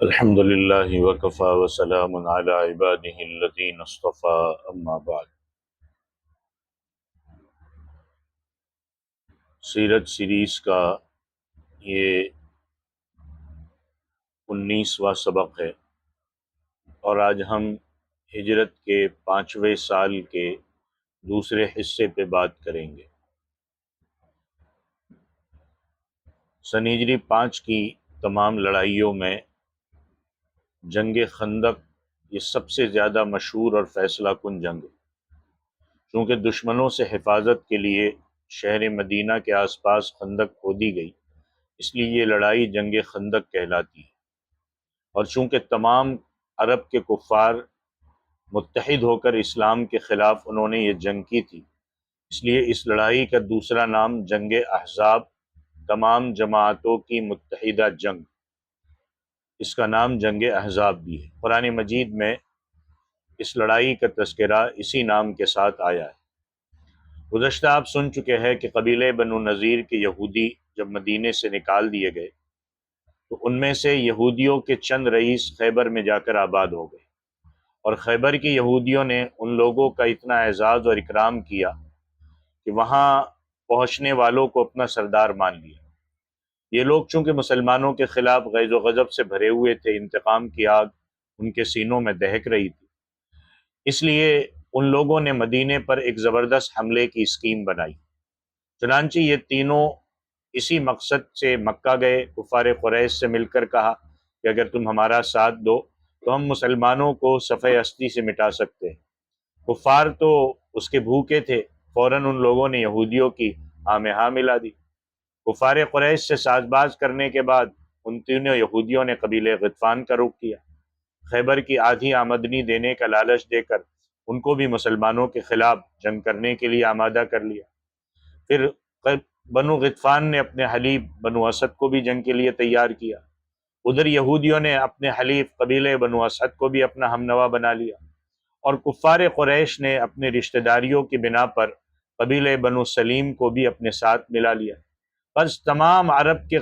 الحمد للہ وکفی وسلام علی عبادہ الذین اصطفی اما بعد۔ سیرت سیریز کا یہ 19واں سبق ہے، اور آج ہم ہجرت کے 5ویں سال کے دوسرے حصے پہ بات کریں گے۔ سن ہجری 5 کی تمام لڑائیوں میں جنگ خندق یہ سب سے زیادہ مشہور اور فیصلہ کن جنگ ہے، چونکہ دشمنوں سے حفاظت کے لیے شہر مدینہ کے آس پاس خندق کھودی گئی، اس لیے یہ لڑائی جنگ خندق کہلاتی ہے۔ اور چونکہ تمام عرب کے کفار متحد ہو کر اسلام کے خلاف انہوں نے یہ جنگ کی تھی، اس لیے اس لڑائی کا دوسرا نام جنگ احزاب، تمام جماعتوں کی متحدہ جنگ، اس کا نام جنگ احزاب بھی ہے۔ قرآن مجید میں اس لڑائی کا تذکرہ اسی نام کے ساتھ آیا ہے۔ گزشتہ آپ سن چکے ہیں کہ قبیلہ بنو نذیر کے یہودی جب مدینے سے نکال دیے گئے تو ان میں سے یہودیوں کے چند رئیس خیبر میں جا کر آباد ہو گئے، اور خیبر کے یہودیوں نے ان لوگوں کا اتنا اعزاز اور اکرام کیا کہ وہاں پہنچنے والوں کو اپنا سردار مان لیا۔ یہ لوگ چونکہ مسلمانوں کے خلاف غیظ و غضب سے بھرے ہوئے تھے، انتقام کی آگ ان کے سینوں میں دہک رہی تھی، اس لیے ان لوگوں نے مدینے پر ایک زبردست حملے کی اسکیم بنائی۔ چنانچہ یہ تینوں اسی مقصد سے مکہ گئے، کفار قریش سے مل کر کہا کہ اگر تم ہمارا ساتھ دو تو ہم مسلمانوں کو صفحہ ہستی سے مٹا سکتے ہیں۔ کفار تو اس کے بھوکے تھے، فوراً ان لوگوں نے یہودیوں کی ہاں میں ہاں ملا دی۔ کفار قریش سے ساز باز کرنے کے بعد ان تینوں یہودیوں نے قبیلہ غطفان کا رخ کیا، خیبر کی آدھی آمدنی دینے کا لالچ دے کر ان کو بھی مسلمانوں کے خلاف جنگ کرنے کے لیے آمادہ کر لیا۔ پھر بنو غطفان نے اپنے حلیف بنو اسد کو بھی جنگ کے لیے تیار کیا، ادھر یہودیوں نے اپنے حلیف قبیلہ بنو اسد کو بھی اپنا ہمنوا بنا لیا، اور کفار قریش نے اپنے رشتہ داریوں کی بنا پر قبیلہ بنو سلیم کو بھی اپنے ساتھ ملا لیا۔ بس تمام عرب کے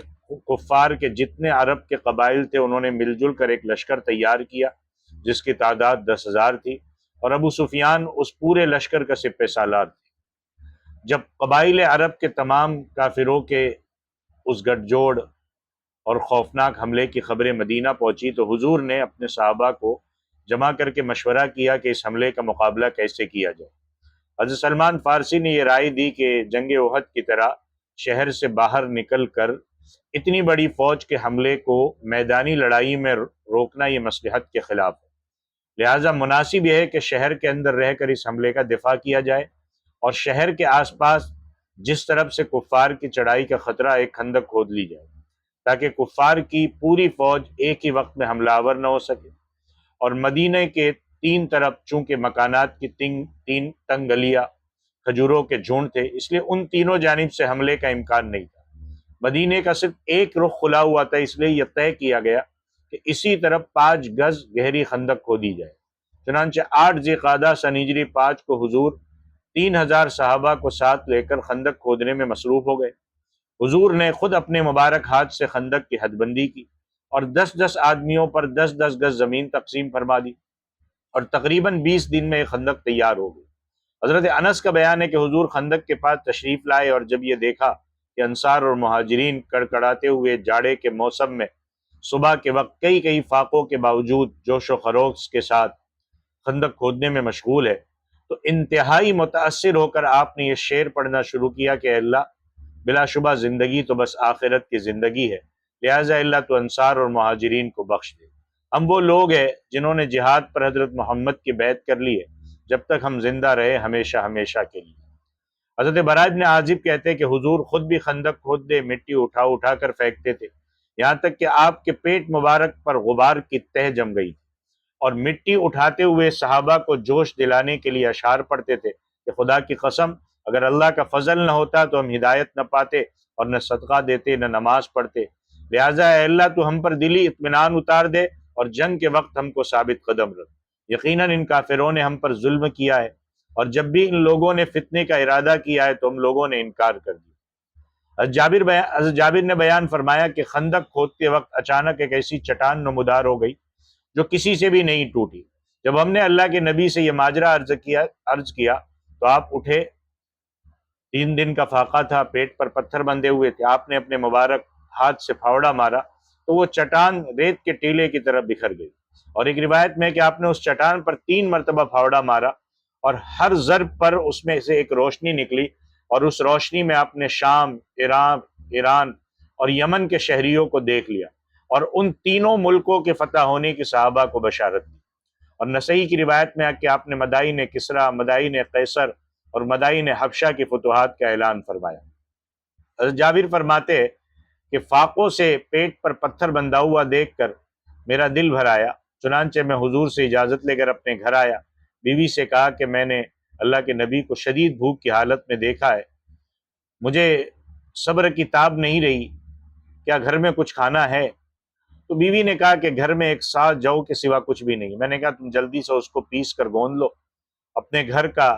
کفار کے جتنے عرب کے قبائل تھے انہوں نے مل جل کر ایک لشکر تیار کیا جس کی تعداد 10,000 تھی، اور ابو سفیان اس پورے لشکر کا سپہ سالار تھے۔ جب قبائل عرب کے تمام کافروں کے اس گٹھ جوڑ اور خوفناک حملے کی خبریں مدینہ پہنچی تو حضور نے اپنے صحابہ کو جمع کر کے مشورہ کیا کہ اس حملے کا مقابلہ کیسے کیا جائے۔ حضرت سلمان فارسی نے یہ رائے دی کہ جنگ احد کی طرح شہر سے باہر نکل کر اتنی بڑی فوج کے حملے کو میدانی لڑائی میں روکنا یہ مصلحت کے خلاف ہے، لہٰذا مناسب یہ ہے کہ شہر کے اندر رہ کر اس حملے کا دفاع کیا جائے، اور شہر کے آس پاس جس طرف سے کفار کی چڑھائی کا خطرہ ایک خندق کھود لی جائے تاکہ کفار کی پوری فوج ایک ہی وقت میں حملہ آور نہ ہو سکے۔ اور مدینہ کے تین طرف چونکہ مکانات کی تین تنگ گلیاں کھجوروں کے جھونڈ تھے، اس لیے ان تینوں جانب سے حملے کا امکان نہیں تھا۔ مدینے کا صرف ایک رخ کھلا ہوا تھا، اس لیے یہ طے کیا گیا کہ اسی طرف 5 گز گہری خندق کھودی جائے۔ چنانچہ 8 ذی القعدہ سن ہجری 5 کو حضور 3,000 صحابہ کو ساتھ لے کر خندق کھودنے میں مصروف ہو گئے۔ حضور نے خود اپنے مبارک ہاتھ سے خندق کی حد بندی کی اور 10 آدمیوں پر 10 گز زمین تقسیم فرما دی، اور تقریباً 20 دن میں یہ خندق تیار ہو گئی۔ حضرت انس کا بیان ہے کہ حضور خندق کے پاس تشریف لائے، اور جب یہ دیکھا کہ انصار اور مہاجرین کڑکڑاتے ہوئے جاڑے کے موسم میں صبح کے وقت کئی فاقوں کے باوجود جوش و خروش کے ساتھ خندق کھودنے میں مشغول ہے، تو انتہائی متاثر ہو کر آپ نے یہ شعر پڑھنا شروع کیا کہ اے اللہ، بلا شبہ زندگی تو بس آخرت کی زندگی ہے، لہٰذا اللہ تو انصار اور مہاجرین کو بخش دے۔ ہم وہ لوگ ہیں جنہوں نے جہاد پر حضرت محمد کی بیعت کر لی ہے، جب تک ہم زندہ رہے ہمیشہ ہمیشہ کے لیے۔ حضرت براء بن عازب کہتے ہیں کہ حضور خود بھی خندق کھودتے، مٹی اٹھا کر پھینکتے تھے، یہاں تک کہ آپ کے پیٹ مبارک پر غبار کی تہ جم گئی تھی، اور مٹی اٹھاتے ہوئے صحابہ کو جوش دلانے کے لیے اشعار پڑھتے تھے کہ خدا کی قسم اگر اللہ کا فضل نہ ہوتا تو ہم ہدایت نہ پاتے اور نہ صدقہ دیتے نہ نماز پڑھتے، لہٰذا اے اللہ تو ہم پر دلی اطمینان اتار دے اور جنگ کے وقت ہم کو ثابت قدم رکھ، یقیناً ان کافروں نے ہم پر ظلم کیا ہے، اور جب بھی ان لوگوں نے فتنے کا ارادہ کیا ہے تو ہم لوگوں نے انکار کر دیا۔ حضرت جابر نے بیان فرمایا کہ خندق کھودتے وقت اچانک ایک ایسی چٹان نمودار ہو گئی جو کسی سے بھی نہیں ٹوٹی۔ جب ہم نے اللہ کے نبی سے یہ ماجرا عرض کیا تو آپ اٹھے، 3 دن کا فاقہ تھا، پیٹ پر پتھر بندھے ہوئے تھے، آپ نے اپنے مبارک ہاتھ سے پھاوڑا مارا تو وہ چٹان ریت کے ٹیلے کی طرف بکھر گئی، اور ایک روایت میں کہ آپ نے اس چٹان پر 3 مرتبہ پھاوڑا مارا اور ہر ضرب پر اس میں سے ایک روشنی نکلی، اور اس روشنی میں آپ نے شام، ایران اور یمن کے شہریوں کو دیکھ لیا، اور ان تینوں ملکوں کے فتح ہونے کی صحابہ کو بشارت دی۔ اور نسائی کی روایت میں ہے کہ آپ نے مدائن کسریٰ، مدائن قیصر اور مدائن حبشہ کی فتوحات کا اعلان فرمایا۔ حضرت جابر فرماتے ہیں کہ فاقوں سے پیٹ پر پتھر بندھا ہوا دیکھ کر میرا دل بھر آیا، چنانچہ میں حضور سے اجازت لے کر اپنے گھر آیا، بیوی سے کہا کہ میں نے اللہ کے نبی کو شدید بھوک کی حالت میں دیکھا ہے، مجھے صبر کی تاب نہیں رہی، کیا گھر میں کچھ کھانا ہے؟ تو بیوی نے کہا کہ گھر میں ایک سا جو کے سوا کچھ بھی نہیں۔ میں نے کہا تم جلدی سے اس کو پیس کر گوندھ لو، اپنے گھر کا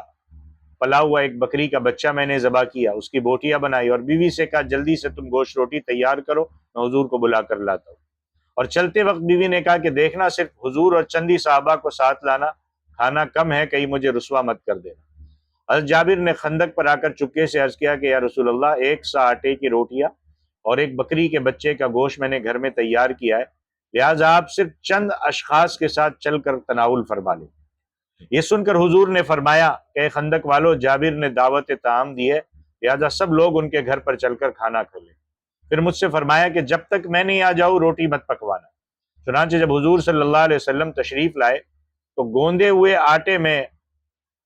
پلا ہوا ایک بکری کا بچہ میں نے ذبح کیا، اس کی بوٹیاں بنائی، اور بیوی سے کہا جلدی سے تم گوشت روٹی تیار کرو، میں حضور کو بلا کر لاتا ہوں۔ اور چلتے وقت بیوی نے کہا کہ دیکھنا صرف حضور اور چندی صحابہ کو ساتھ لانا، کھانا کم ہے، کہیں مجھے رسوا مت کر دینا۔ حضرت جابر نے خندق پر آ کر چپکے سے عرض کیا کہ یا رسول اللہ، 1 سا آٹے کی روٹیاں اور ایک بکری کے بچے کا گوشت میں نے گھر میں تیار کیا ہے، لہٰذا آپ صرف چند اشخاص کے ساتھ چل کر تناول فرما لیں۔ یہ سن کر حضور نے فرمایا کہ اے خندق والو، جابر نے دعوت طعام دی ہے، لہٰذا سب لوگ ان کے گھر پر چل کر کھانا کھا لیں۔ پھر مجھ سے فرمایا کہ جب تک میں نہیں آ جاؤں روٹی مت پکوانا۔ چنانچہ جب حضور صلی اللہ علیہ وسلم تشریف لائے تو گوندے ہوئے آٹے میں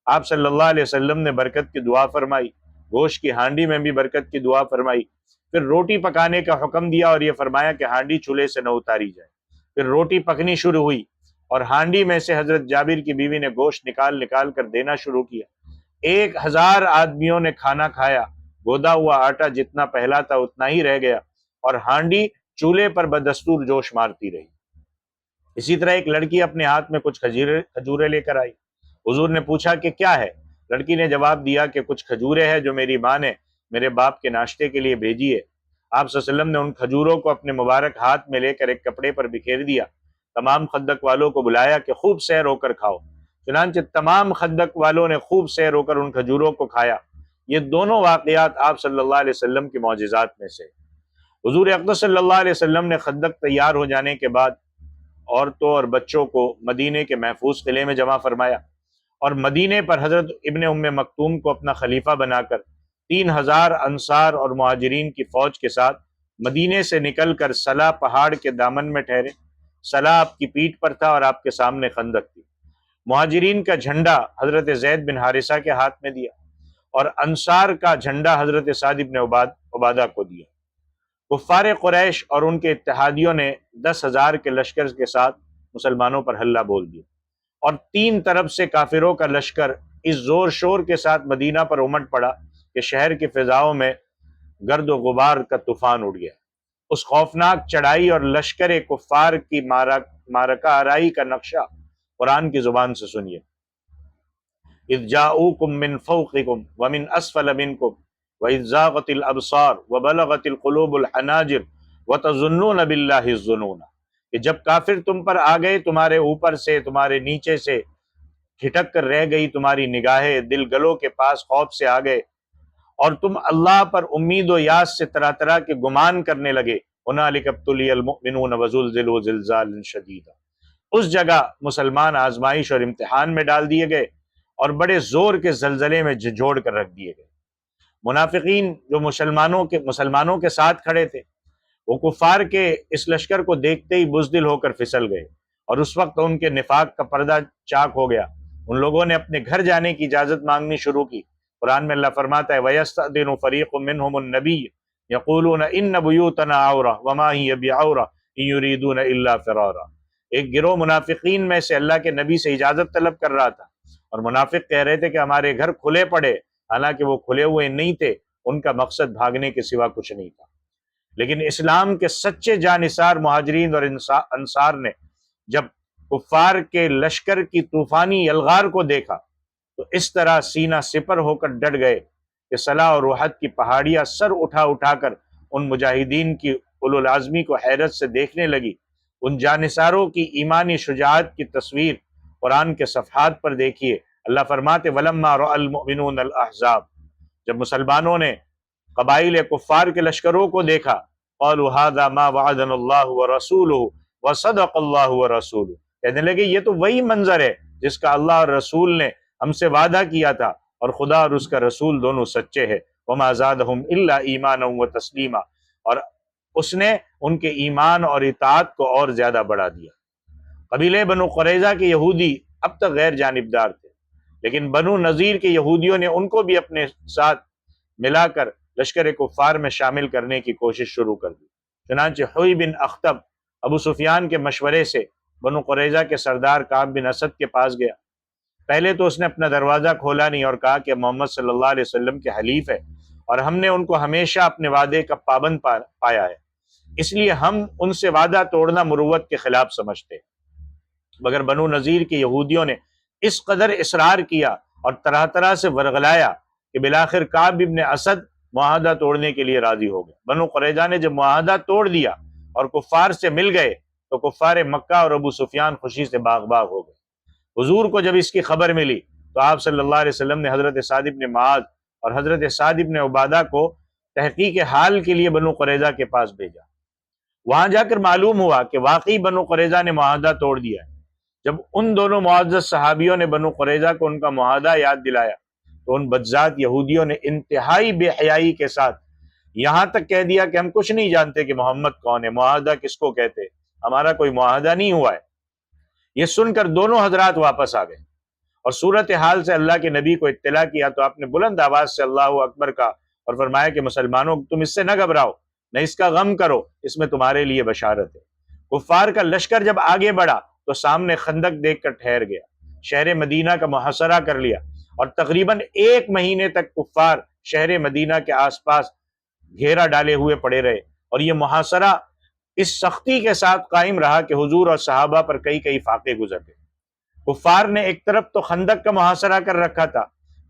آپ صلی اللہ علیہ وسلم نے برکت کی دعا فرمائی، گوشت کی ہانڈی میں بھی برکت کی دعا فرمائی، پھر روٹی پکانے کا حکم دیا اور یہ فرمایا کہ ہانڈی چولہے سے نہ اتاری جائے۔ پھر روٹی پکنی شروع ہوئی اور ہانڈی میں سے حضرت جابر کی بیوی نے گوشت نکال نکال کر دینا شروع کیا۔ 1000 آدمیوں نے کھانا کھایا، گودا ہوا آٹا جتنا پہلا تھا اتنا ہی رہ گیا، اور ہانڈی چولہے پر بدستور جوش مارتی رہی۔ اسی طرح ایک لڑکی اپنے ہاتھ میں کچھ کھجورے لے کر آئی، حضور نے پوچھا کہ کیا ہے؟ لڑکی نے جواب دیا کہ کچھ کھجورے ہیں جو میری ماں نے میرے باپ کے ناشتے کے لیے بھیجی ہے۔ آپ صلی اللہ علیہ وسلم نے ان کھجوروں کو اپنے مبارک ہاتھ میں لے کر ایک کپڑے پر بکھیر دیا، تمام خندق والوں کو بلایا کہ خوب سیر ہو کر کھاؤ۔ چنانچہ تمام خندق والوں نے خوب سیر ہو کر ان کھجوروں کو کھایا۔ یہ دونوں واقعات آپ صلی اللہ علیہ وسلم کے معجزات میں سے۔ حضور اقدس صلی اللہ علیہ وسلم نے خندق تیار ہو جانے کے بعد عورتوں اور بچوں کو مدینے کے محفوظ قلعے میں جمع فرمایا، اور مدینے پر حضرت ابن ام مکتوم کو اپنا خلیفہ بنا کر 3000 انصار اور مہاجرین کی فوج کے ساتھ مدینے سے نکل کر سلا پہاڑ کے دامن میں ٹھہرے۔ سلا آپ کی پیٹھ پر تھا اور آپ کے سامنے خندق تھی۔ مہاجرین کا جھنڈا حضرت زید بن حارثہ کے ہاتھ میں دیا، اور انصار کا جھنڈا حضرت سعد بن عبادہ کو دیا۔ کفار قریش اور ان کے اتحادیوں نے 10,000 کے لشکر کے ساتھ مسلمانوں پر حملہ بول دیا، اور 3 طرف سے کافروں کا لشکر اس زور شور کے ساتھ مدینہ پر امٹ پڑا کہ شہر کی فضاؤں میں گرد و غبار کا طوفان اٹھ گیا۔ اس خوفناک چڑھائی اور لشکر کفار کی معرکہ آرائی کا نقشہ قرآن کی زبان سے سنیے۔ اذ جاؤکم من فوقکم ومن اسفل منکم وَإِذْ زَاغَتِ الْأَبْصَارُ وَبَلَغَتِ الْقُلُوبُ الْحَنَاجِرَ وَتَظُنُّونَ بِاللَّهِ الظُّنُونَ، کہ جب کافر تم پر آ گئے، تمہارے اوپر سے، تمہارے نیچے سے ٹھٹک کر رہ گئی تمہاری نگاہیں، دل گلوں کے پاس خوف سے آ گئے، اور تم اللہ پر امید و یاس سے طرح طرح کے گمان کرنے لگے۔ هُنَالِكَ ابْتُلِيَ الْمُؤْمِنُونَ وَزُلْزِلُوا زِلْزَالًا شَدِيدًا، اس جگہ مسلمان آزمائش اور امتحان میں ڈال دیے گئے اور بڑے زور کے زلزلے میں جھنجھوڑ کر رکھ دیے گئے۔ منافقین جو مسلمانوں کے ساتھ کھڑے تھے، وہ کفار کے اس لشکر کو دیکھتے ہی بزدل ہو کر پھسل گئے، اور اس وقت ان کے نفاق کا پردہ چاک ہو گیا۔ ان لوگوں نے اپنے گھر جانے کی اجازت مانگنی شروع کی۔ قرآن میں اللہ فرماتا ہے وَيَسْتَأْذِنُ فَرِيقٌ مِّنْهُمُ النَّبِيَّ يَقُولُونَ إِنَّ بُيُوتَنَا عَوْرَةٌ وَمَا هِيَ بِعَوْرَةٍ إِن يُرِيدُونَ إِلَّا فِرَارًا، ایک گروہ منافقین میں سے اللہ کے نبی سے اجازت طلب کر رہا تھا، اور منافق کہہ رہے تھے کہ ہمارے گھر کھلے پڑے، حالانکہ وہ کھلے ہوئے نہیں تھے، ان کا مقصد بھاگنے کے سوا کچھ نہیں تھا۔ لیکن اسلام کے سچے جانثار مہاجرین اور انصار نے جب کفار کے لشکر کی طوفانی یلغار کو دیکھا تو اس طرح سینہ سپر ہو کر ڈٹ گئے کہ صلاح اور روحت کی پہاڑیاں سر اٹھا اٹھا کر ان مجاہدین کی اولو العزمی کو حیرت سے دیکھنے لگی۔ ان جانثاروں کی ایمانی شجاعت کی تصویر قرآن کے صفحات پر دیکھیے۔ اللہ فرماتے وَلَمَّا رَأَى الْمُؤْمِنُونَ الْأَحْزَابَ، جب مسلمانوں نے قبائل کفار کے لشکروں کو دیکھا، قَالُوا هَذَا مَا وَعَدَنَا اللَّهُ وَرَسُولُهُ وَصَدَقَ اللَّهُ وَرَسُولُهُ، کہنے لگے یہ تو وہی منظر ہے جس کا اللہ اور رسول نے ہم سے وعدہ کیا تھا، اور خدا اور اس کا رسول دونوں سچے ہیں۔ وَمَا زَادَهُمْ إِلَّا إِيمَانًا وَتَسْلِيمًا، اور اس نے ان کے ایمان اور اطاعت کو اور زیادہ بڑھا دیا۔ قبیلہ بنو قریظہ کے یہودی اب تک غیر جانبدار تھے، لیکن بنو نذیر کے یہودیوں نے ان کو بھی اپنے ساتھ ملا کر لشکر کفار میں شامل کرنے کی کوشش شروع کر دی۔ چنانچہ حوی بن اخطب ابو سفیان کے مشورے سے بنو قریظہ کے سردار کعب بن اسد کے پاس گیا۔ پہلے تو اس نے اپنا دروازہ کھولا نہیں اور کہا کہ محمد صلی اللہ علیہ وسلم کے حلیف ہے اور ہم نے ان کو ہمیشہ اپنے وعدے کا پابند پایا ہے، اس لیے ہم ان سے وعدہ توڑنا مروت کے خلاف سمجھتے ہیں۔ مگر بنو نذیر کے یہودیوں نے اس قدر اصرار کیا اور طرح طرح سے ورغلایا کہ بالآخر کعب بن اسد معاہدہ توڑنے کے لیے راضی ہو گئے۔ بنو قریظہ نے جب معاہدہ توڑ دیا اور کفار سے مل گئے تو کفار مکہ اور ابو سفیان خوشی سے باغ باغ ہو گئے۔ حضور کو جب اس کی خبر ملی تو آپ صلی اللہ علیہ وسلم نے حضرت سعد بن معاذ اور حضرت سعد بن عبادہ کو تحقیق حال کے لیے بنو قریظہ کے پاس بھیجا۔ وہاں جا کر معلوم ہوا کہ واقعی بنو قریظہ نے معاہدہ توڑ دیا ہے۔ جب ان دونوں معزز صحابیوں نے بنو قریظہ کو ان کا معاہدہ یاد دلایا تو ان بدذات یہودیوں نے انتہائی بے حیائی کے ساتھ یہاں تک کہہ دیا کہ ہم کچھ نہیں جانتے کہ محمد کون ہے، معاہدہ کس کو کہتے، ہمارا کوئی معاہدہ نہیں ہوا ہے۔ یہ سن کر دونوں حضرات واپس آ گئے اور صورتحال سے اللہ کے نبی کو اطلاع کیا تو آپ نے بلند آواز سے اللہ اکبر کہا اور فرمایا کہ مسلمانوں تم اس سے نہ گھبراؤ، نہ اس کا غم کرو، اس میں تمہارے لیے بشارت ہے۔ کفار کا لشکر جب آگے بڑھا تو سامنے خندق دیکھ کر ٹھہر گیا، شہر مدینہ کا محاصرہ کر لیا اور تقریباً 1 مہینے تک کفار شہر مدینہ کے آس پاس گھیرا ڈالے ہوئے پڑے رہے، اور یہ محاصرہ اس سختی کے ساتھ قائم رہا کہ حضور اور صحابہ پر کئی کئی فاقے گزرتے۔ کفار نے ایک طرف تو خندق کا محاصرہ کر رکھا تھا،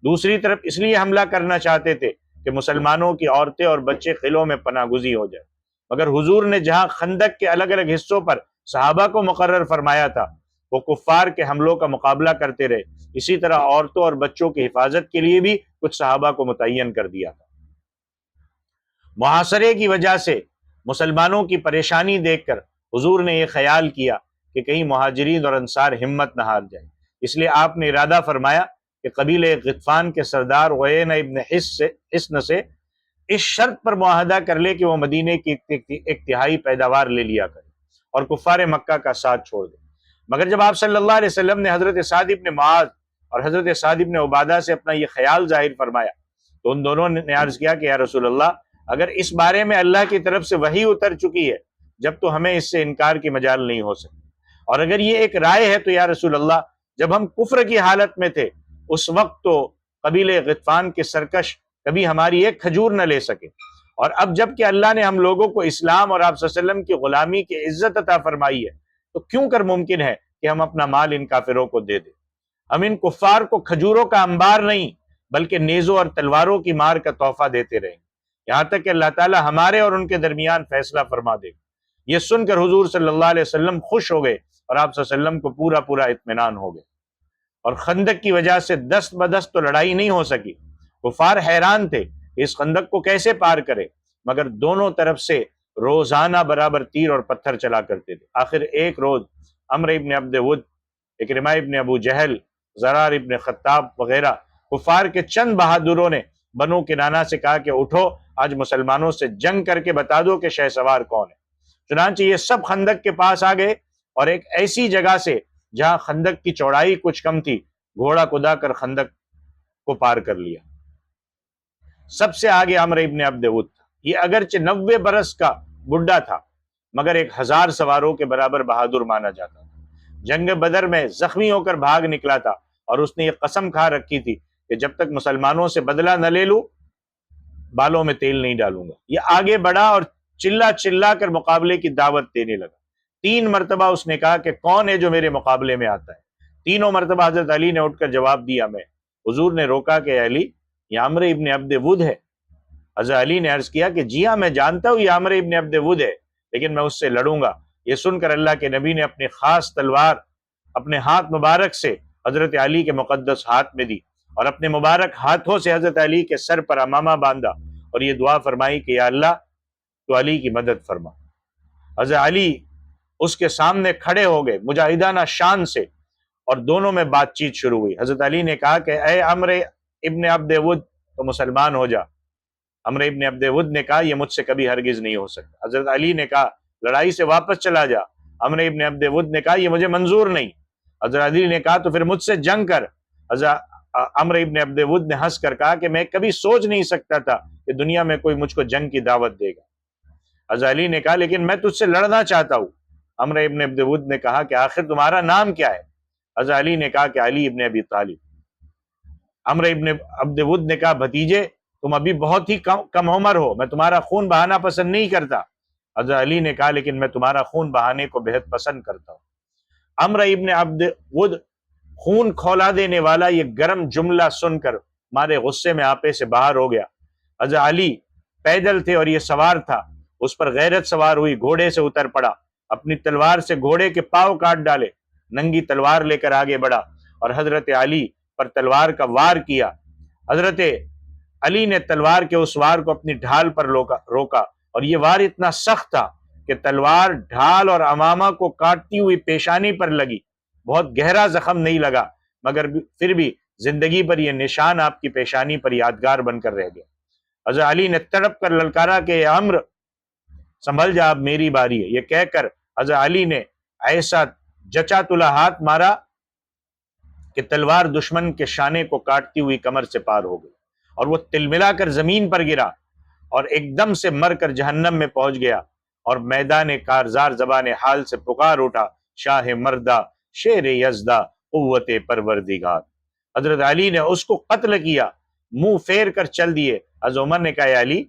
دوسری طرف اس لیے حملہ کرنا چاہتے تھے کہ مسلمانوں کی عورتیں اور بچے قلعوں میں پناہ گزی ہو جائے، مگر حضور نے جہاں خندق کے الگ الگ حصوں پر صحابہ کو مقرر فرمایا تھا وہ کفار کے حملوں کا مقابلہ کرتے رہے، اسی طرح عورتوں اور بچوں کی حفاظت کے لیے بھی کچھ صحابہ کو متعین کر دیا تھا۔ محاصرے کی وجہ سے مسلمانوں کی پریشانی دیکھ کر حضور نے یہ خیال کیا کہ کہیں مہاجرین اور انصار ہمت نہ ہار جائیں، اس لیے آپ نے ارادہ فرمایا کہ قبیلہ غطفان کے سردار عیینہ ابن حصن سے اس شرط پر معاہدہ کر لے کہ وہ مدینے کی ایک تہائی پیداوار لے لیا کرے اور کفار مکہ کا ساتھ چھوڑ دے۔ مگر جب آپ صلی اللہ علیہ وسلم نے حضرت سعد بن معاذ اور حضرت سعد بن عبادہ سے اپنا یہ خیال ظاہر فرمایا تو ان دونوں نے عرض کیا کہ یا رسول اللہ، اگر اس بارے میں اللہ کی طرف سے وحی اتر چکی ہے جب تو ہمیں اس سے انکار کی مجال نہیں ہو سکتی، اور اگر یہ ایک رائے ہے تو یا رسول اللہ جب ہم کفر کی حالت میں تھے اس وقت تو قبیلہ غطفان کے سرکش کبھی ہماری ایک کھجور نہ لے سکے، اور اب جب کہ اللہ نے ہم لوگوں کو اسلام اور آپ صلی اللہ علیہ وسلم کی غلامی کی عزت عطا فرمائی ہے تو کیوں کر ممکن ہے کہ ہم اپنا مال ان کافروں کو دے دیں؟ ہم ان کفار کو کھجوروں کا انبار نہیں بلکہ نیزوں اور تلواروں کی مار کا تحفہ دیتے رہیں یہاں تک کہ اللہ تعالی ہمارے اور ان کے درمیان فیصلہ فرما دے۔ یہ سن کر حضور صلی اللہ علیہ وسلم خوش ہو گئے اور آپ صلی اللہ علیہ وسلم کو پورا اطمینان ہو گئے، اور خندق کی وجہ سے دست بدست تو لڑائی نہیں ہو سکی۔ کفار حیران تھے کہ اس خندق کو کیسے پار کرے، مگر دونوں طرف سے روزانہ برابر تیر اور پتھر چلا کرتے تھے۔ آخر ایک روز عمرو ابن عبد ود، اکرمہ ابن ابو جہل، زرار ابن خطاب وغیرہ کفار کے چند بہادروں نے بنو کنانہ سے کہا کہ اٹھو، آج مسلمانوں سے جنگ کر کے بتا دو کہ شہ سوار کون ہے۔ چنانچہ یہ سب خندق کے پاس آ گئے اور ایک ایسی جگہ سے جہاں خندق کی چوڑائی کچھ کم تھی گھوڑا کدا کر خندق کو پار کر لیا۔ سب سے آگے عمرو ابن عبد ود تھا۔ یہ اگرچہ 90 برس کا بڈھا تھا مگر 1000 سواروں کے برابر بہادر مانا جاتا تھا۔ جنگ بدر میں زخمی ہو کر بھاگ نکلا تھا اور اس نے یہ قسم کھا رکھی تھی کہ جب تک مسلمانوں سے بدلہ نہ لے لوں بالوں میں تیل نہیں ڈالوں گا۔ یہ آگے بڑھا اور چلا چلا کر مقابلے کی دعوت دینے لگا۔ 3 مرتبہ اس نے کہا کہ کون ہے جو میرے مقابلے میں آتا ہے؟ تینوں مرتبہ حضرت علی نے اٹھ کر جواب دیا میں۔ حضور نے روکا کہ علی یہ عمرو ابن عبد ود ہے۔ حضرت علی نے عرض کیا کہ جی ہاں میں جانتا ہوں یہ عمرو ابن عبد ود ہے، لیکن میں اس سے لڑوں گا۔ یہ سن کر اللہ کے نبی نے اپنی خاص تلوار اپنے ہاتھ مبارک سے حضرت علی کے مقدس ہاتھ میں دی، اور اپنے مبارک ہاتھوں سے حضرت علی کے سر پر امامہ باندھا، اور یہ دعا فرمائی کہ یا اللہ تو علی کی مدد فرما۔ حضرت علی اس کے سامنے کھڑے ہو گئے مجاہدانہ شان سے، اور دونوں میں بات چیت شروع ہوئی۔ حضرت علی نے کہا کہ اے عمرو ابن عبد ود تو مسلمان ہو جا۔ عمرو ابن عبد ود نے کہا یہ مجھ سے کبھی ہرگز نہیں ہو سکتا۔ حضرت علی نے کہا لڑائی سے واپس چلا جا۔ عمرو ابن عبد ود نے کہا یہ مجھے منظور نہیں۔ حضرت علی نے کہا تو پھر مجھ سے جنگ کر۔ حضرت عمرو ابن عبد ود نے ہنس کر کہا کہ میں کبھی سوچ نہیں سکتا تھا کہ دنیا میں کوئی مجھ کو جنگ کی دعوت دے گا۔ حضرت علی نے کہا لیکن میں تجھ سے لڑنا چاہتا ہوں۔ عمرو ابن عبد ود نے کہا کہ آخر تمہارا نام کیا ہے؟ حضرت علی نے کہا کہ علی ابن ابی طالب۔ عمرو ابن عبد ود نے کہا بھتیجے تم ابھی بہت ہی کم عمر ہو، میں تمہارا خون بہانا پسند نہیں کرتا۔ حضرت علی نے کہا لیکن میں تمہارا خون بہانے کو بہت پسند کرتا ہوں۔ عمرو ابن عبد ود خون کھولا دینے والا یہ گرم جملہ سن کر مارے غصے میں آپے سے باہر ہو گیا۔ حضرت علی پیدل تھے اور یہ سوار تھا، اس پر غیرت سوار ہوئی، گھوڑے سے اتر پڑا، اپنی تلوار سے گھوڑے کے پاؤں کاٹ ڈالے، ننگی تلوار لے کر آگے بڑھا اور حضرت علی پر تلوار کا وار کیا۔ حضرت علی نے تلوار کے اس وار کو اپنی ڈھال پر روکا، اور یہ وار اتنا سخت تھا کہ تلوار ڈھال اور امامہ کو کاٹتی ہوئی پیشانی پر لگی۔ بہت گہرا زخم نہیں لگا، مگر پھر بھی زندگی پر یہ نشان آپ کی پیشانی پر یادگار بن کر رہ گیا۔ حضرت علی نے تڑپ کر للکارا کہ عمرو سنبھل جا اب میری باری ہے۔ یہ کہہ کر حضرت علی نے ایسا جچا تلا ہاتھ مارا کہ تلوار دشمن کے شانے کو کاٹتی ہوئی کمر سے پار ہو گئی، اور وہ تلملا کر زمین پر گرا اور ایک دم سے مر کر جہنم میں پہنچ گیا، اور میدان کارزار زبان حال سے پکار اٹھا شاہ مردہ شیر یزدہ قوت پروردگار۔ حضرت علی نے اس کو قتل کیا، منہ پھیر کر چل دیے۔ حضرت عمر نے کہا اے علی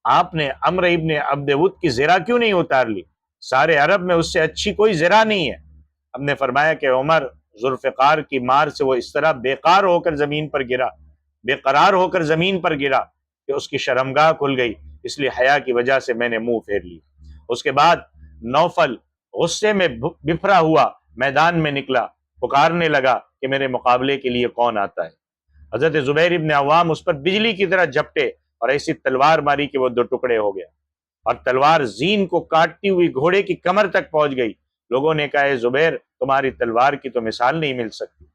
آپ نے عمرو ابن عبد ود کی زرہ کیوں نہیں اتار لی؟ سارے عرب میں اس سے اچھی کوئی زرہ نہیں ہے۔ ہم نے فرمایا کہ عمر ذوالفقار کی مار سے وہ اس طرح بے قرار ہو کر زمین پر گرا کہ اس کی شرمگاہ کھل گئی، اس لیے حیا کی وجہ سے میں نے منہ پھیر لی۔ اس کے بعد نوفل غصے میں بفرا ہوا میدان میں نکلا، پکارنے لگا کہ میرے مقابلے کے لیے کون آتا ہے۔ حضرت زبیر ابن عوام اس پر بجلی کی طرح جھپٹے اور ایسی تلوار ماری کہ وہ دو ٹکڑے ہو گیا، اور تلوار زین کو کاٹتی ہوئی گھوڑے کی کمر تک پہنچ گئی۔ لوگوں نے کہا اے زبیر تمہاری تلوار کی تو مثال نہیں مل سکتی۔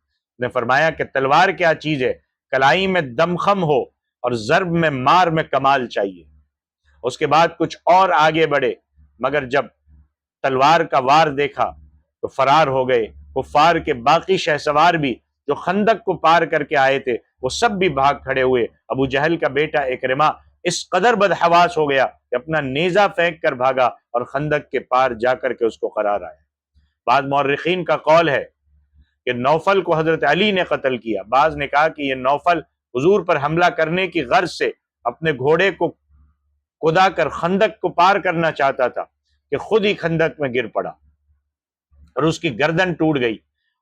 نے فرمایا کہ تلوار کیا چیز ہے، کلائی میں دمخم ہو اور ضرب میں مار میں کمال چاہیے۔ اس کے بعد کچھ اور آگے بڑھے، مگر جب تلوار کا وار دیکھا تو فرار ہو گئے۔ کفار کے باقی شہسوار بھی جو خندق کو پار کر کے آئے تھے وہ سب بھی بھاگ کھڑے ہوئے۔ ابو جہل کا بیٹا اکرمہ اس قدر بدحواس ہو گیا کہ اپنا نیزہ پھینک کر بھاگا اور خندق کے پار جا کر کے اس کو قرار آیا۔ بعض مورخین کا قول ہے کہ نوفل کو حضرت علی نے قتل کیا، بعض نے کہا کہ یہ نوفل حضور پر حملہ کرنے کی غرض سے اپنے گھوڑے کو کدا کر خندق کو پار کرنا چاہتا تھا کہ خود ہی خندق میں گر پڑا اور اس کی گردن ٹوٹ گئی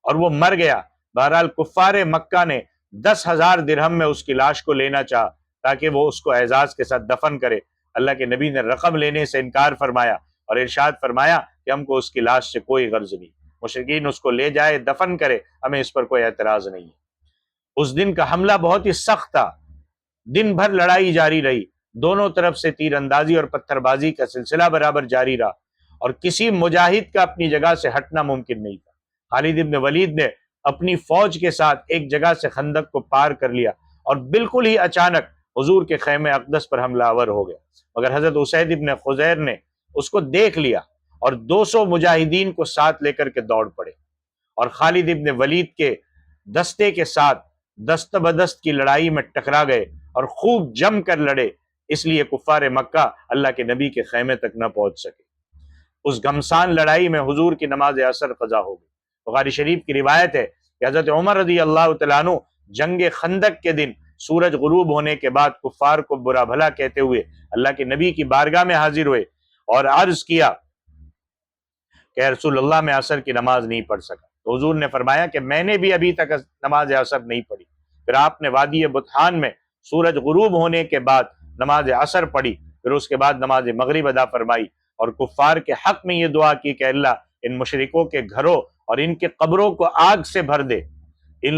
اور وہ مر گیا۔ بہرحال کفار مکہ نے 10,000 درہم میں اس کی لاش کو لینا چاہا تاکہ وہ اس کو اعزاز کے ساتھ دفن کرے۔ اللہ کے نبی نے رقم لینے سے انکار فرمایا اور ارشاد فرمایا کہ ہم کو اس کی لاش سے کوئی غرض نہیں، مشرکین اس کو لے جائے دفن کرے، ہمیں اس پر کوئی اعتراض نہیں ہے۔ اس دن کا حملہ بہت ہی سخت تھا، دن بھر لڑائی جاری رہی، دونوں طرف سے تیر اندازی اور پتھر بازی کا سلسلہ برابر جاری رہا، اور کسی مجاہد کا اپنی جگہ سے ہٹنا ممکن نہیں تھا۔ خالد ابن ولید نے اپنی فوج کے ساتھ ایک جگہ سے خندق کو پار کر لیا اور بالکل ہی اچانک حضور کے خیمے اقدس پر حملہ آور ہو گیا، مگر حضرت اسید ابن خضیر نے اس کو دیکھ لیا اور 200 مجاہدین کو ساتھ لے کر کے دوڑ پڑے اور خالد ابن ولید کے دستے کے ساتھ دست بدست کی لڑائی میں ٹکرا گئے اور خوب جم کر لڑے، اس لیے کفار مکہ اللہ کے نبی کے خیمے تک نہ پہنچ سکے۔ اس گھمسان لڑائی میں حضور کی نماز عصر قضا ہو گئی۔ بخاری شریف کی روایت ہے کہ حضرت عمر رضی اللہ تعالیٰ عنہ جنگ خندق کے دن سورج غروب ہونے کے بعد کفار کو برا بھلا کہتے ہوئے اللہ کے نبی کی بارگاہ میں حاضر ہوئے اور عرض کیا کہ رسول اللہ میں عصر کی نماز نہیں پڑھ سکا، تو حضور نے فرمایا کہ میں نے بھی ابھی تک نماز عصر نہیں پڑھی، پھر آپ نے وادی بطحان میں سورج غروب ہونے کے بعد نماز عصر پڑھی، پھر اس کے بعد نماز مغرب ادا فرمائی، اور کفار کے حق میں یہ دعا کی کہ اللہ ان مشرکوں کے گھروں اور ان کے قبروں کو آگ سے بھر دے، ان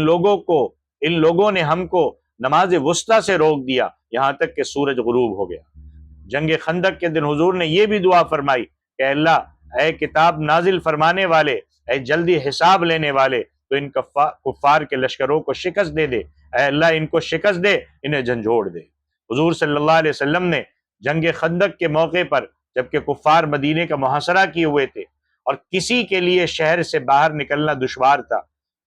لوگوں نے ہم کو نماز وسطیٰ سے روک دیا یہاں تک کہ سورج غروب ہو گیا۔ جنگ خندق کے دن حضور نے یہ بھی دعا فرمائی کہ اللہ اے کتاب نازل فرمانے والے، اے جلدی حساب لینے والے، تو ان کفار کے لشکروں کو شکست دے دے، اے اللہ ان کو شکست دے، انہیں جھنجھوڑ دے۔ حضور صلی اللہ علیہ وسلم نے جنگ خندق کے موقع پر جبکہ کفار مدینے کا محاصرہ کیے ہوئے تھے اور کسی کے لیے شہر سے باہر نکلنا دشوار تھا،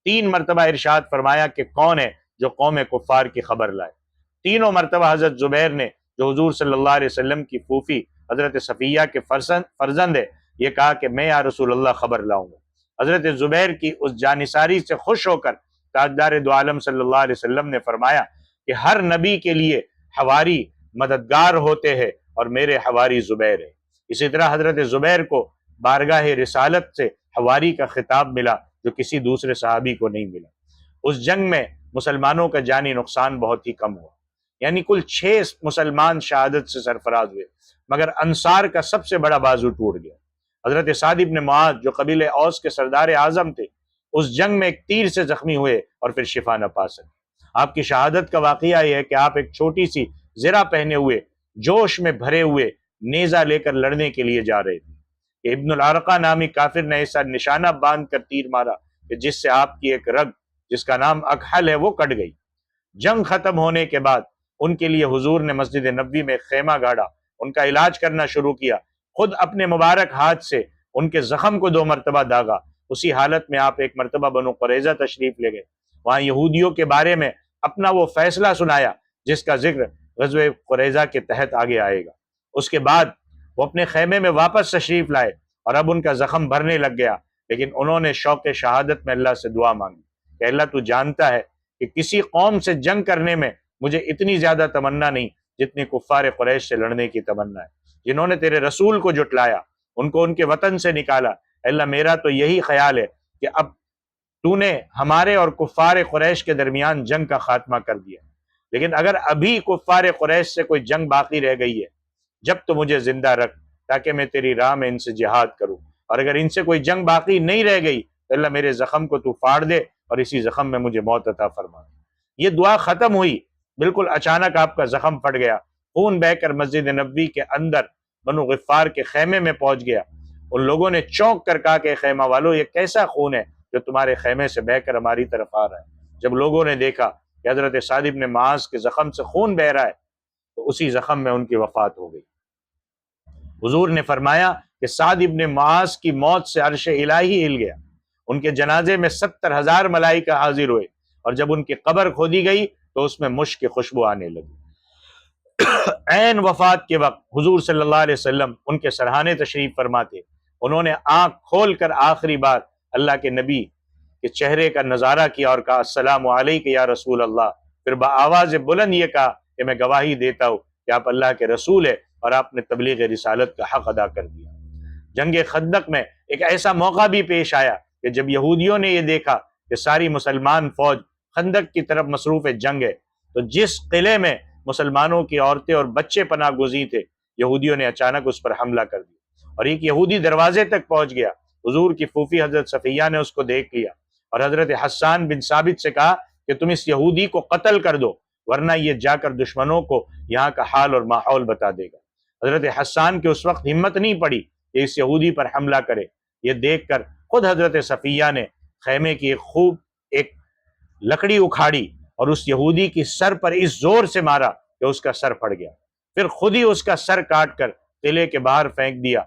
3 مرتبہ ارشاد فرمایا کہ کون ہے جو قوم کفار کی خبر لائے۔ تینوں مرتبہ حضرت زبیر نے، جو حضور صلی اللہ علیہ وسلم کی پھوپھی حضرت صفیہ کے فرزند ہے، یہ کہا کہ میں یا رسول اللہ خبر لاؤں گا۔ حضرت زبیر کی اس جانثاری سے خوش ہو کر تاجدار دو عالم صلی اللہ علیہ وسلم نے فرمایا کہ ہر نبی کے لیے حواری مددگار ہوتے ہیں اور میرے حواری زبیر ہے۔ اسی طرح حضرت زبیر کو بارگاہ رسالت سے حواری کا خطاب ملا جو کسی دوسرے صحابی کو نہیں ملا۔ اس جنگ میں مسلمانوں کا جانی نقصان بہت ہی کم ہوا، یعنی کل 6 مسلمان شہادت سے سرفراز ہوئے، مگر انصار کا سب سے بڑا بازو ٹوٹ گیا۔ حضرت سعد بن معاذ جو قبیلہ اوس کے سردار اعظم تھے، اس جنگ میں ایک تیر سے زخمی ہوئے اور پھر شفا نہ پا سکے۔ آپ کی شہادت کا واقعہ یہ ہے کہ آپ ایک چھوٹی سی زرہ پہنے ہوئے، جوش میں بھرے ہوئے نیزہ لے کر لڑنے کے لیے جا رہے تھے کہ ابن العرقہ نامی کافر نے ایسا نشانہ باندھ کر تیر مارا کہ جس سے آپ کی ایک رگ جس کا نام اکحل ہے وہ کٹ گئی۔ جنگ ختم ہونے کے بعد ان کے لیے حضور نے مسجد نبوی میں خیمہ گاڑا، ان کا علاج کرنا شروع کیا، خود اپنے مبارک ہاتھ سے ان کے زخم کو 2 مرتبہ داغا۔ اسی حالت میں آپ ایک مرتبہ بنو قریظہ تشریف لے گئے، وہاں یہودیوں کے بارے میں اپنا وہ فیصلہ سنایا جس کا ذکر غزوہ قریظہ کے تحت آگے آئے گا۔ اس کے بعد وہ اپنے خیمے میں واپس تشریف لائے اور اب ان کا زخم بھرنے لگ گیا، لیکن انہوں نے شوق شہادت میں اللہ سے دعا مانگی کہ اللہ تو جانتا ہے کہ کسی قوم سے جنگ کرنے میں مجھے اتنی زیادہ تمنا نہیں جتنی کفار قریش سے لڑنے کی تمنا ہے، جنہوں نے تیرے رسول کو جھٹلایا، ان کو ان کے وطن سے نکالا۔ اللہ میرا تو یہی خیال ہے کہ اب تو نے ہمارے اور کفار قریش کے درمیان جنگ کا خاتمہ کر دیا، لیکن اگر ابھی کفار قریش سے کوئی جنگ باقی رہ گئی ہے، جب تو مجھے زندہ رکھ تاکہ میں تیری راہ میں ان سے جہاد کروں، اور اگر ان سے کوئی جنگ باقی نہیں رہ گئی تو اللہ میرے زخم کو تو پھاڑ دے اور اسی زخم میں مجھے موت عطا فرما۔ یہ دعا ختم ہوئی، بالکل اچانک آپ کا زخم پھٹ گیا، خون بہہ کر مسجد نبوی کے اندر بنو غفار کے خیمے میں پہنچ گیا۔ ان لوگوں نے چونک کر کہا کہ خیمہ والو یہ کیسا خون ہے جو تمہارے خیمے سے بہہ کر ہماری طرف آ رہا ہے۔ جب لوگوں نے دیکھا کہ حضرت سعد بن معاذ کے زخم سے خون بہہ رہا ہے تو اسی زخم میں ان کی وفات ہو گئی۔ حضور نے فرمایا کہ سعد بن معاذ کی موت سے عرش الہی ہل گیا، ان کے جنازے میں 70,000 ملائکہ حاضر ہوئے، اور جب ان کی قبر کھودی گئی تو اس میں مشک کی خوشبو آنے لگی۔ عین وفات کے وقت حضور صلی اللہ علیہ وسلم ان کے سرہانے تشریف فرماتے، انہوں نے آنکھ کھول کر آخری بار اللہ کے نبی کے چہرے کا نظارہ کیا اور کہا السلام علیک یا رسول اللہ، پھر بآواز بلند یہ کہا کہ میں گواہی دیتا ہوں کہ آپ اللہ کے رسول ہیں اور آپ نے تبلیغ رسالت کا حق ادا کر دیا۔ جنگ خندق میں ایک ایسا موقع بھی پیش آیا کہ جب یہودیوں نے یہ دیکھا کہ ساری مسلمان فوج خندق کی طرف مصروف جنگ ہے، تو جس قلعے میں مسلمانوں کی عورتیں اور بچے پناہ گزین تھے، یہودیوں نے اچانک اس پر حملہ کر دیا اور ایک یہودی دروازے تک پہنچ گیا۔ حضور کی پھوپھی حضرت صفیہ نے اس کو دیکھ لیا اور حضرت حسان بن ثابت سے کہا کہ تم اس یہودی کو قتل کر دو، ورنہ یہ جا کر دشمنوں کو یہاں کا حال اور ماحول بتا دے گا۔ حضرت حسان کے اس وقت ہمت نہیں پڑی کہ اس یہودی پر حملہ کرے۔ یہ دیکھ کر خود حضرت صفیہ نے خیمے کی ایک لکڑی اکھاڑی اور اس یہودی کی سر پر اس زور سے مارا کہ اس کا سر پھٹ گیا، پھر خود ہی اس کا سر کاٹ کر قلعے کے باہر پھینک دیا۔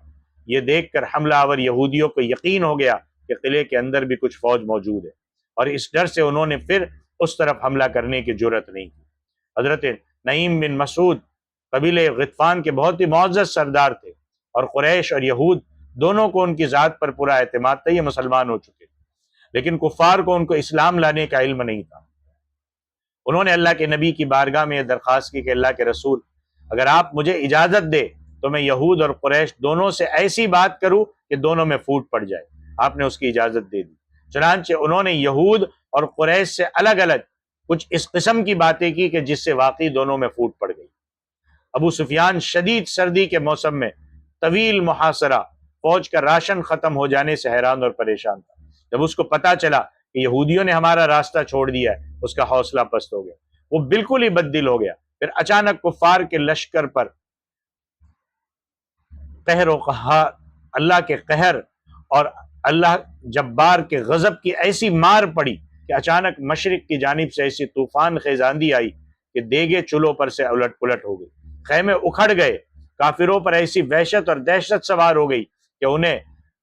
یہ دیکھ کر حملہ آور یہودیوں کو یقین ہو گیا کہ قلعے کے اندر بھی کچھ فوج موجود ہے، اور اس ڈر سے انہوں نے پھر اس طرف حملہ کرنے کی جرأت نہیں کی۔ حضرت نعیم بن مسعود قبیلہ غطفان کے بہت ہی معزز سردار تھے، اور قریش اور یہود دونوں کو ان کی ذات پر پورا اعتماد تھا، یہ مسلمان ہو چکے تھے، لیکن کفار کو ان کو اسلام لانے کا علم نہیں تھا۔ انہوں نے اللہ کے نبی کی بارگاہ میں یہ درخواست کی کہ اللہ کے رسول، اگر آپ مجھے اجازت دے تو میں یہود اور قریش دونوں سے ایسی بات کروں کہ دونوں میں پھوٹ پڑ جائے۔ آپ نے اس کی اجازت دے دی، چنانچہ انہوں نے یہود اور قریش سے الگ الگ کچھ اس قسم کی باتیں کی کہ جس سے واقعی دونوں میں پھوٹ پڑ گئی۔ ابو سفیان شدید سردی کے موسم میں طویل محاصرہ، فوج کا راشن ختم ہو جانے سے حیران اور پریشان تھا۔ جب اس کو پتا چلا کہ یہودیوں نے ہمارا راستہ چھوڑ دیا ہے، اس کا حوصلہ پست ہو گیا، وہ بالکل ہی بد دل ہو گیا۔ پھر اچانک کفار کے لشکر پر قہر و قہار، اللہ کے قہر اور اللہ جبار کے غضب کی ایسی مار پڑی کہ اچانک مشرق کی جانب سے ایسی طوفان خیز آندھی آئی کہ دیگے چولوں پر سے الٹ پلٹ ہو گئی، خیمے اکھڑ گئے، کافروں پر ایسی وحشت اور دہشت سوار ہو گئی کہ انہیں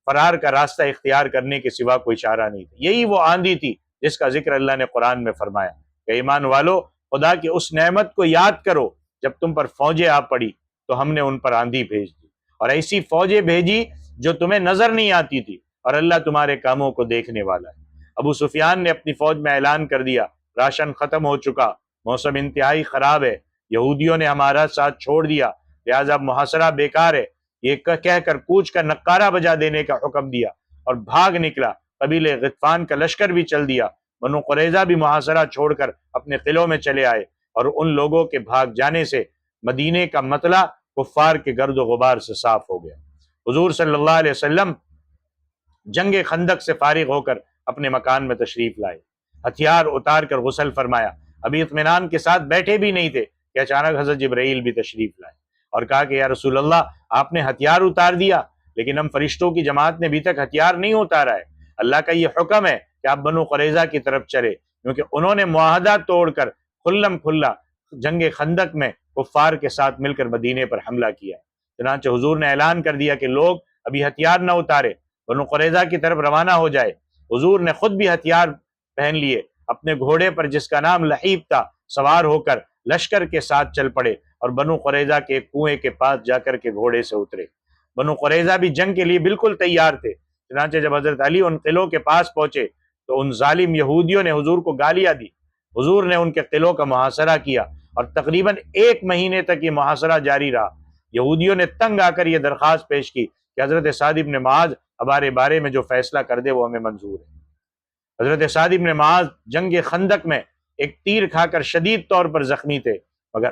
فرار کا راستہ اختیار کرنے کے سوا کوئی چارہ نہیں تھا۔ یہی وہ آندھی تھی جس کا ذکر اللہ نے قرآن میں فرمایا کہ ایمان والو، خدا کی اس نعمت کو یاد کرو جب تم پر فوجیں آ پڑی تو ہم نے ان پر آندھی بھیج دی، اور ایسی فوجیں بھیجی جو تمہیں نظر نہیں آتی تھی، اور اللہ تمہارے کاموں کو دیکھنے والا ہے۔ ابو سفیان نے اپنی فوج میں اعلان کر دیا، راشن ختم ہو چکا، موسم انتہائی خراب ہے، یہودیوں نے ہمارا ساتھ چھوڑ دیا، لہذا محاصرہ بیکار ہے۔ یہ کہہ کر کوچ کا نقارہ بجا دینے کا حکم دیا اور بھاگ نکلا۔ قبیلے غطفان کا لشکر بھی چل دیا، بنو قریظہ بھی محاصرہ چھوڑ کر اپنے قلعوں میں چلے آئے، اور ان لوگوں کے بھاگ جانے سے مدینے کا مطلع کفار کے گرد و غبار سے صاف ہو گیا۔ حضور صلی اللہ علیہ وسلم جنگ خندق سے فارغ ہو کر اپنے مکان میں تشریف لائے، ہتھیار اتار کر غسل فرمایا، ابھی اطمینان کے ساتھ بیٹھے بھی نہیں تھے کہ اچانک حضرت جبرائیل بھی تشریف لائے اور کہا کہ یا رسول اللہ، آپ نے ہتھیار اتار دیا، لیکن ہم فرشتوں کی جماعت نے ابھی تک ہتھیار نہیں اتارا ہے۔ اللہ کا یہ حکم ہے کہ آپ بنو قریظہ کی طرف چلے، کیونکہ انہوں نے معاہدہ توڑ کر کھلم کھلا جنگ خندق میں کفار کے ساتھ مل کر مدینے پر حملہ کیا۔ چنانچہ حضور نے اعلان کر دیا کہ لوگ ابھی ہتھیار نہ اتارے، بنو قریظہ کی طرف روانہ ہو جائے۔ حضور نے خود بھی ہتھیار پہن لیے، اپنے گھوڑے پر جس کا نام لہیب تھا سوار ہو کر لشکر کے ساتھ چل پڑے اور بنو قریظہ کے ایک کنویں کے پاس جا کر کے گھوڑے سے اترے۔ بنو قریظہ بھی جنگ کے لیے بالکل تیار تھے، چنانچہ جب حضرت علی ان قلعوں کے پاس پہنچے تو ان ظالم یہودیوں نے حضور کو گالیاں دی۔ حضور نے ان کے قلعوں کا محاصرہ کیا اور تقریباً 1 مہینے تک یہ محاصرہ جاری رہا۔ یہودیوں نے تنگ آ کر یہ درخواست پیش کی کہ حضرت سعد بن معاذ ہمارے بارے میں جو فیصلہ کر دے وہ ہمیں منظور ہے۔ حضرت سعد بن معاذ جنگ خندق میں ایک تیر کھا کر شدید طور پر زخمی تھے، مگر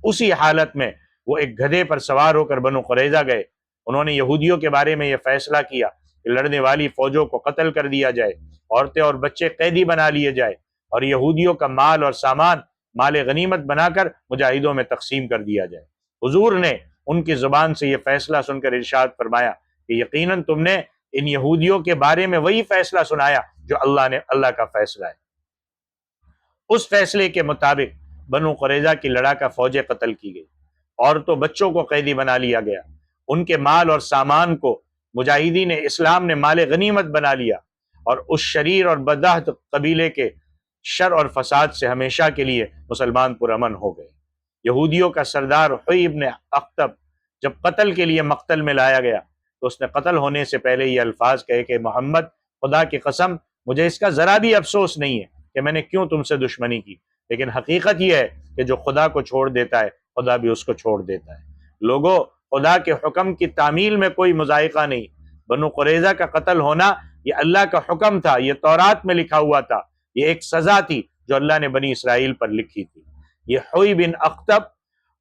اسی حالت میں وہ ایک گدھے پر سوار ہو کر بنو قریظہ گئے۔ انہوں نے یہودیوں کے بارے میں یہ فیصلہ کیا کہ لڑنے والی فوجوں کو قتل کر دیا جائے، عورتیں اور بچے قیدی بنا لیے جائے، اور یہودیوں کا مال اور سامان مال غنیمت بنا کر مجاہدوں میں تقسیم کر دیا جائے۔ حضور نے ان کی زبان سے یہ فیصلہ سن کر ارشاد فرمایا کہ یقیناً تم نے ان یہودیوں کے بارے میں وہی فیصلہ سنایا جو اللہ کا فیصلہ ہے۔ اس فیصلے کے مطابق بنو قریظہ کی لڑاکا فوجیں قتل کی گئی، عورتوں بچوں کو قیدی بنا لیا گیا، ان کے مال اور سامان کو مجاہدین اسلام نے مال غنیمت بنا لیا، اور اس شریر اور بدعہد قبیلے کے شر اور فساد سے ہمیشہ کے لیے مسلمان پرامن ہو گئے۔ یہودیوں کا سردار حوی ابن اخطب جب قتل کے لیے مقتل میں لایا گیا تو اس نے قتل ہونے سے پہلے یہ الفاظ کہے کہ محمد، خدا کی قسم مجھے اس کا ذرا بھی افسوس نہیں ہے کہ میں نے کیوں تم سے دشمنی کی، لیکن حقیقت یہ ہے کہ جو خدا کو چھوڑ دیتا ہے خدا بھی اس کو چھوڑ دیتا ہے۔ لوگوں، خدا کے حکم کی تعمیل میں کوئی مذائقہ نہیں۔ بنو قریظہ کا قتل ہونا یہ اللہ کا حکم تھا، یہ تورات میں لکھا ہوا تھا، یہ ایک سزا تھی جو اللہ نے بنی اسرائیل پر لکھی تھی۔ یہ حوی بن اخطب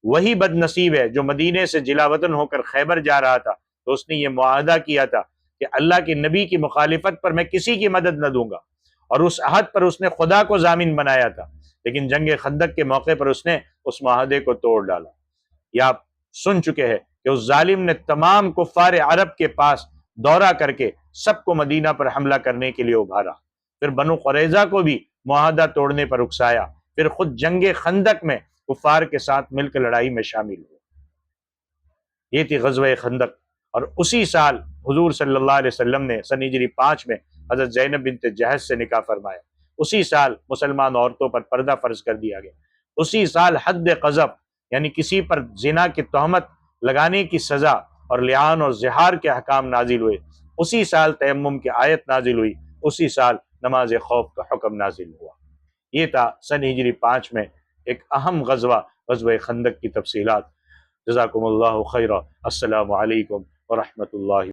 وہی بد نصیب ہے جو مدینے سے جلا وطن ہو کر خیبر جا رہا تھا تو اس نے یہ معاہدہ کیا تھا کہ اللہ کے نبی کی مخالفت پر میں کسی کی مدد نہ دوں گا، اور اس عہد پر اس نے خدا کو ضامن بنایا تھا، لیکن جنگ خندق کے موقع پر اس نے اس معاہدے کو توڑ ڈالا۔ یہ آپ سن چکے ہیں کہ اس ظالم نے تمام کفار عرب کے پاس دورہ کر کے سب کو مدینہ پر حملہ کرنے کے لیے ابھارا، پھر بنو قریظہ کو بھی معاہدہ توڑنے پر اکسایا، پھر خود جنگ خندق میں کفار کے ساتھ مل کر لڑائی میں شامل ہوئے۔ یہ تھی غزوہ خندق، اور اسی سال حضور صلی اللہ علیہ وسلم نے سن ہجری 5 میں حضرت زینب بنت جہش سے نکاح فرمایا، اسی سال مسلمان عورتوں پر پردہ فرض کر دیا گیا، اسی سال حد قذف یعنی کسی پر زنا کی تہمت لگانے کی سزا اور لعان اور زہار کے احکام نازل ہوئے، اسی سال تیمم کی آیت نازل ہوئی، اسی سال نماز خوف کا حکم نازل ہوا۔ یہ تھا سن ہجری 5 میں ایک اہم غزوہ خندق کی تفصیلات۔ جزاکم اللہ خیرہ۔ السلام علیکم ورحمۃ اللہ۔